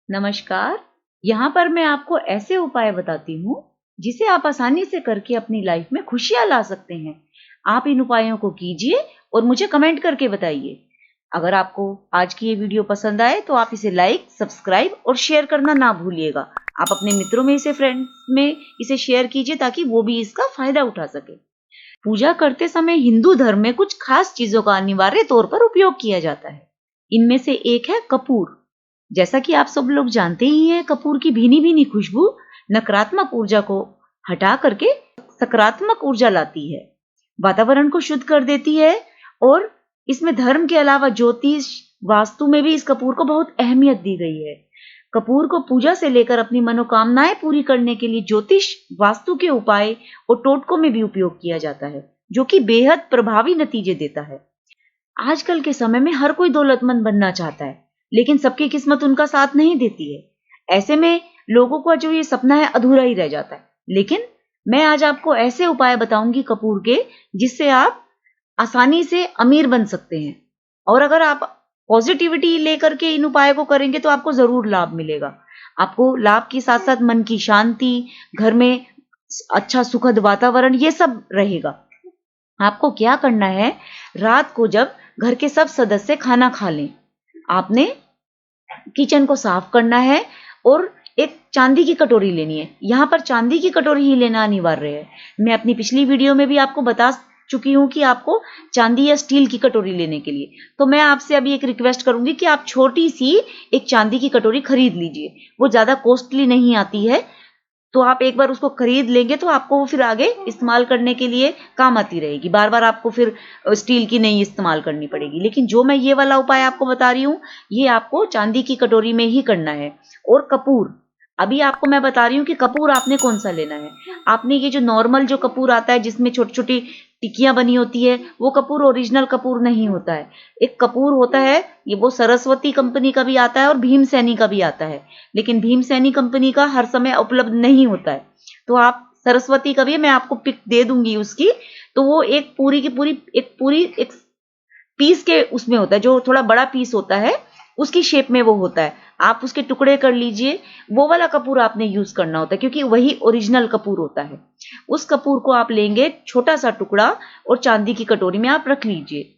नमस्कार। यहाँ पर मैं आपको ऐसे उपाय बताती हूँ जिसे आप आसानी से करके अपनी लाइफ में खुशियाँ ला सकते हैं। आप इन उपायों को कीजिए और मुझे कमेंट करके बताइए। अगर आपको आज की ये वीडियो पसंद आए तो आप इसे लाइक, सब्सक्राइब और शेयर करना ना भूलिएगा। आप अपने मित्रों में फ्रेंड्स में इसे शेयर कीजिए ताकि वो भी इसका फायदा उठा सके। पूजा करते समय हिंदू धर्म में कुछ खास चीजों का अनिवार्य तौर पर उपयोग किया जाता है। इनमें से एक है कपूर। जैसा कि आप सब लोग जानते ही हैं, कपूर की भीनी भीनी खुशबू नकारात्मक ऊर्जा को हटा करके सकारात्मक ऊर्जा लाती है, वातावरण को शुद्ध कर देती है। और इसमें धर्म के अलावा ज्योतिष, वास्तु में भी इस कपूर को बहुत अहमियत दी गई है। कपूर को पूजा से लेकर अपनी मनोकामनाएं पूरी करने के लिए ज्योतिष, वास्तु के उपाय और टोटकों में भी उपयोग किया जाता है, जो कि बेहद प्रभावी नतीजे देता है। आजकल के समय में हर कोई दौलतमंद बनना चाहता है, लेकिन सबकी किस्मत उनका साथ नहीं देती है। ऐसे में लोगों का जो ये सपना है अधूरा ही रह जाता है। लेकिन मैं आज आपको ऐसे उपाय बताऊंगी कपूर के, जिससे आप आसानी से अमीर बन सकते हैं। और अगर आप पॉजिटिविटी लेकर के इन उपायों को करेंगे तो आपको जरूर लाभ मिलेगा। आपको लाभ के साथ साथ मन की शांति, घर में अच्छा सुखद वातावरण, ये सब रहेगा। आपको क्या करना है, रात को जब घर के सब सदस्य खाना खा लें, आपने किचन को साफ करना है और एक चांदी की कटोरी लेनी है। यहां पर चांदी की कटोरी ही लेना अनिवार्य है। मैं अपनी पिछली वीडियो में भी आपको बता चुकी हूं कि आपको चांदी या स्टील की कटोरी लेने के लिए, तो मैं आपसे अभी एक रिक्वेस्ट करूंगी कि आप छोटी सी एक चांदी की कटोरी खरीद लीजिए। वो ज्यादा कॉस्टली नहीं आती है, तो आप एक बार उसको खरीद लेंगे तो आपको वो फिर आगे इस्तेमाल करने के लिए काम आती रहेगी। बार बार आपको फिर स्टील की नहीं इस्तेमाल करनी पड़ेगी। लेकिन जो मैं ये वाला उपाय आपको बता रही हूँ, ये आपको चांदी की कटोरी में ही करना है। और कपूर, अभी आपको मैं बता रही हूँ कि कपूर आपने कौन सा लेना है। आपने ये जो नॉर्मल जो कपूर आता है जिसमें छोटी छोटी टिकियां बनी होती है, वो कपूर ओरिजिनल कपूर नहीं होता है। एक कपूर होता है, ये वो सरस्वती कंपनी का भी आता है और भीमसैनी का भी आता है। लेकिन भीमसैनी कंपनी का हर समय उपलब्ध नहीं होता है, तो आप सरस्वती का भी, मैं आपको पिक दे दूंगी उसकी। तो वो एक पूरी की पूरी एक पीस के उसमें होता है, जो थोड़ा बड़ा पीस होता है उसकी शेप में वो होता है। आप उसके टुकड़े कर लीजिए। वो वाला कपूर आपने यूज करना होता है, क्योंकि वही ओरिजिनल कपूर होता है। उस कपूर को आप लेंगे, छोटा सा टुकड़ा, और चांदी की कटोरी में आप रख लीजिए।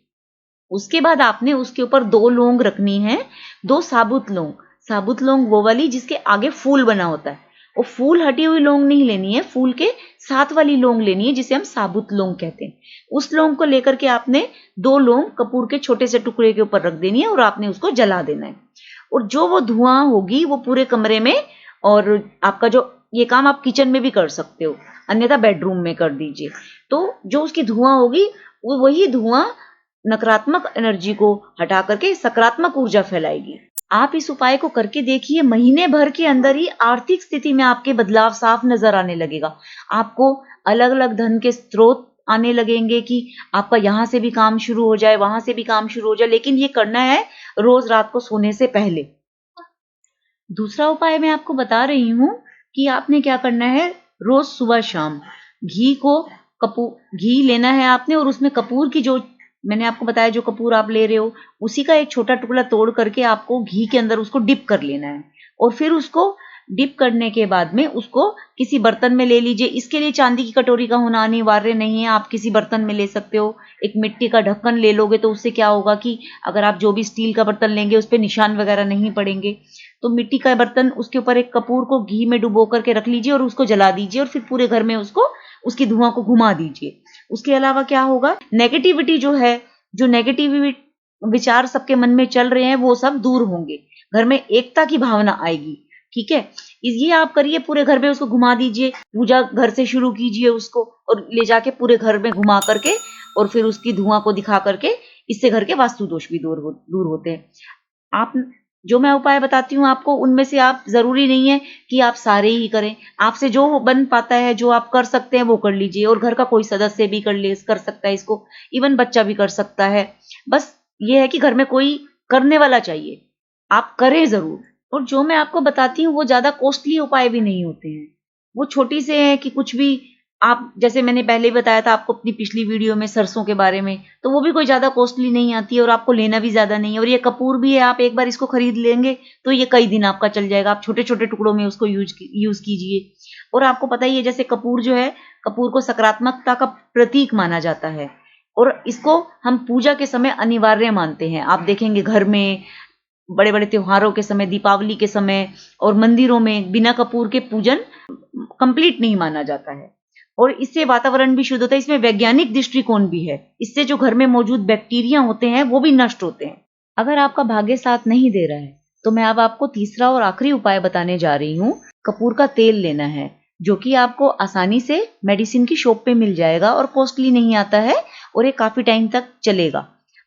उसके बाद आपने उसके ऊपर 2 लौंग रखनी है, 2 साबुत लौंग। साबुत लौंग वो वाली जिसके आगे फूल बना होता है। वो फूल हटी हुई लौंग नहीं लेनी है, फूल के साथ वाली लौंग लेनी है, जिसे हम साबुत लौंग कहते हैं। उस लौंग को लेकर के आपने 2 लौंग कपूर के छोटे से टुकड़े के ऊपर रख देनी है और आपने उसको जला देना है। और जो वो धुआं होगी वो पूरे कमरे में, और आपका जो ये काम आप किचन में भी कर सकते हो, अन्यथा बेडरूम में कर दीजिए। तो जो उसकी धुआं होगी, वो वही धुआं नकारात्मक एनर्जी को हटा करके सकारात्मक ऊर्जा फैलाएगी। आप इस उपाय को करके देखिए, महीने भर के अंदर ही आर्थिक स्थिति में आपके बदलाव साफ नजर आने लगेगा। आपको अलग अलग धन के स्रोत आने लगेंगे कि आपका यहां से भी काम शुरू हो जाए, वहां से भी काम शुरू हो जाए। लेकिन ये करना है रोज रात को सोने से पहले। दूसरा उपाय मैं आपको बता रही हूं कि आपने क्या करना है, रोज सुबह शाम घी लेना है आपने, और उसमें कपूर की, जो मैंने आपको बताया जो कपूर आप ले रहे हो, उसी का एक छोटा टुकड़ा तोड़ करके आपको घी के अंदर उसको डिप कर लेना है। और फिर उसको डिप करने के बाद में उसको किसी बर्तन में ले लीजिए। इसके लिए चांदी की कटोरी का होना अनिवार्य नहीं है, आप किसी बर्तन में ले सकते हो। एक मिट्टी का ढक्कन ले लोगे तो उससे क्या होगा कि अगर आप जो भी स्टील का बर्तन लेंगे उस पर निशान वगैरह नहीं पड़ेंगे। तो मिट्टी का बर्तन, उसके ऊपर एक कपूर को घी में डुबो करके रख लीजिए और उसको जला दीजिए, और फिर पूरे घर में उसकी धुआं को घुमा दीजिए। उसके अलावा क्या होगा, नेगेटिविटी जो है, जो नेगेटिव विचार सबके मन में चल रहे हैं, वो सब दूर होंगे। घर में एकता की भावना आएगी। ठीक है, ये आप करिए, पूरे घर में उसको घुमा दीजिए। पूजा घर से शुरू कीजिए उसको, और ले जाके पूरे घर में घुमा करके, और फिर उसकी धुआं को दिखा करके, इससे घर के वास्तु दोष भी दूर होते हैं। आप जो मैं उपाय बताती हूँ आपको, उनमें से आप, जरूरी नहीं है कि आप सारे ही करें। आपसे जो बन पाता है, जो आप कर सकते हैं, वो कर लीजिए। और घर का कोई सदस्य भी कर सकता है इसको, इवन बच्चा भी कर सकता है। बस ये है कि घर में कोई करने वाला चाहिए, आप करें जरूर। और जो मैं आपको बताती हूँ वो ज्यादा कॉस्टली उपाय भी नहीं होते हैं, वो छोटी से हैं कि कुछ भी आप जैसे मैंने पहले ही बताया था आपको अपनी पिछली वीडियो में सरसों के बारे में, तो वो भी कोई ज़्यादा कॉस्टली नहीं आती है और आपको लेना भी ज़्यादा नहीं है। और ये कपूर भी है, आप एक बार इसको खरीद लेंगे तो ये कई दिन आपका चल जाएगा। आप छोटे छोटे टुकड़ों में उसको यूज कीजिए। और आपको पता ही है जैसे कपूर जो है, कपूर को सकारात्मकता का प्रतीक माना जाता है और इसको हम पूजा के समय अनिवार्य मानते हैं। आप देखेंगे घर में बड़े बड़े त्योहारों के समय, दीपावली के समय और मंदिरों में बिना कपूर के पूजन कंप्लीट नहीं माना जाता है। और इससे वातावरण भी शुद्ध होता है। इसमें वैज्ञानिक दृष्टिकोण भी है। इससे जो घर में मौजूद बैक्टीरिया होते हैं वो भी नष्ट होते हैं। अगर आपका भाग्य साथ नहीं दे रहा है तो मैं अब आपको तीसरा और आखिरी उपाय बताने जा रही हूँ। कपूर का तेल लेना है, जो कि आपको आसानी से मेडिसिन की शॉप पे मिल जाएगा और कॉस्टली नहीं आता है और ये काफी टाइम तक चलेगा।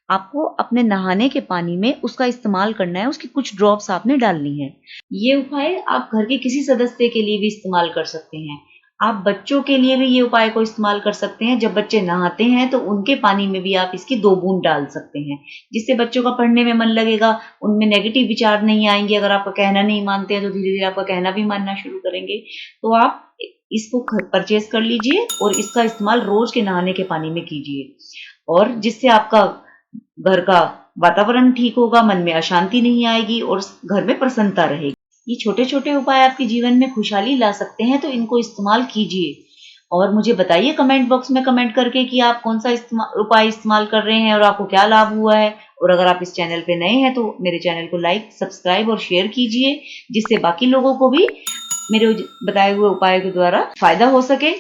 आपको अपने नहाने के पानी में उसका इस्तेमाल करना है। उसकी कुछ ड्रॉप्स आपने डालनी है। ये उपाय आप घर के किसी सदस्य के लिए भी इस्तेमाल कर सकते हैं। आप बच्चों के लिए भी ये उपाय को इस्तेमाल कर सकते हैं। जब बच्चे नहाते हैं तो उनके पानी में भी आप इसकी 2 बूंद डाल सकते हैं, जिससे बच्चों का पढ़ने में मन लगेगा, उनमें नेगेटिव विचार नहीं आएंगे। अगर आपका कहना नहीं मानते हैं तो धीरे धीरे आपका कहना भी मानना शुरू करेंगे। तो आप इसको परचेज कर लीजिए और इसका इस्तेमाल रोज के नहाने के पानी में कीजिए, और जिससे आपका घर का वातावरण ठीक होगा, मन में अशांति नहीं आएगी और घर में प्रसन्नता रहेगी। ये छोटे छोटे उपाय आपके जीवन में खुशहाली ला सकते हैं, तो इनको इस्तेमाल कीजिए और मुझे बताइए कमेंट बॉक्स में कमेंट करके कि आप कौन सा उपाय इस्तेमाल कर रहे हैं और आपको क्या लाभ हुआ है। और अगर आप इस चैनल पे नए हैं तो मेरे चैनल को लाइक, सब्सक्राइब और शेयर कीजिए, जिससे बाकी लोगों को भी मेरे बताए हुए उपाय के द्वारा फायदा हो सके।